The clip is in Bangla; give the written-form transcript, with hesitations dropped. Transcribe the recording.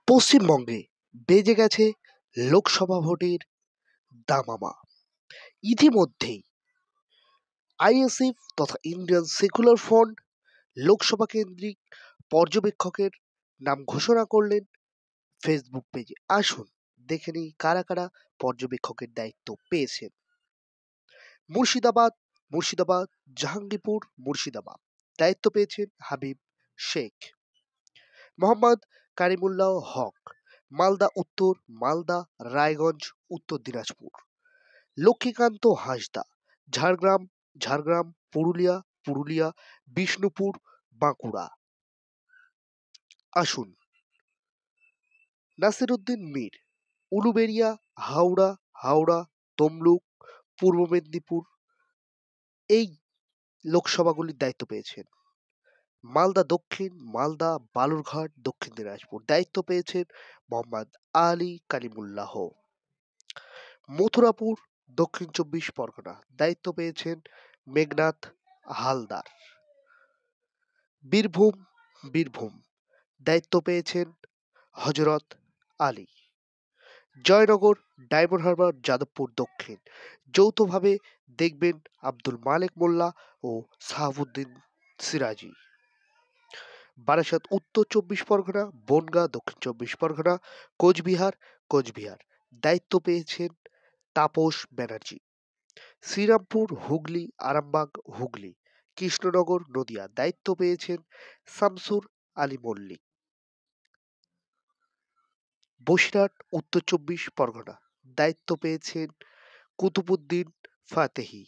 পশ্চিমবঙ্গে বেজে গেছে লোকসভা ভোটের দামামা। ইতিমধ্যেই আইএসএফ তথা ইন্ডিয়ান সেকুলার ফ্রন্ট লোকসভা কেন্দ্রিক পর্যবেক্ষকের নাম ঘোষণা করলেন ফেসবুক পেজে। আসুন দেখে নিই কারা কারা পর্যবেক্ষকের দায়িত্ব পেয়েছেন। মুর্শিদাবাদ, জাহাঙ্গীরপুর, মুর্শিদাবাদ দায়িত্ব পেয়েছেন হাবিব শেখ। মোহাম্মদ কারিমুল্লাহ হক, মালদা উত্তর, মালদা, রায়গঞ্জ, উত্তর দিনাজপুর। লক্ষ্মীকান্ত হাঁসদা, ঝাড়গ্রাম, পুরুলিয়া, বিষ্ণুপুর, বাঁকুড়া। আসুন নাসিরউদ্দিন মীর, উলুবেড়িয়া, হাওড়া, তমলুক, পূর্ব মেদিনীপুর এই লোকসভাগুলির দায়িত্ব পেয়েছেন। মালদা দক্ষিণ, মালদা, বালুরঘাট, দক্ষিণ দিনাজপুর দায়িত্ব পেয়েছেন মোহাম্মদ আলী কালিমুল্লাহ। মথুরাপুর, দক্ষিণ চব্বিশ পরগনা দায়িত্ব পেয়েছেন মেঘনাথ হালদার। বীরভূম দায়িত্ব পেয়েছেন হজরত আলী। জয়নগর, ডায়মন্ড হারবার, যাদবপুর দক্ষিণ যৌথভাবে দেখবেন আব্দুল মালেক মোল্লা ও সাহাবুদ্দিন সিরাজি। বারাসাত উত্তর চব্বিশ পরগনা, বনগাঁ দক্ষিণ চব্বিশ পরগনা, কোচবিহার দায়িত্ব পেয়েছেন তাপস ব্যানার্জি। শ্রীরামপুর, হুগলি, আরামবাগ, হুগলি, কৃষ্ণনগর, নদিয়া দায়িত্ব পেয়েছেন শামসুর আলী মল্লিক। বসিরহাট উত্তর চব্বিশ পরগনা দায়িত্ব পেয়েছেন কুতুবুদ্দিন ফাতেহি।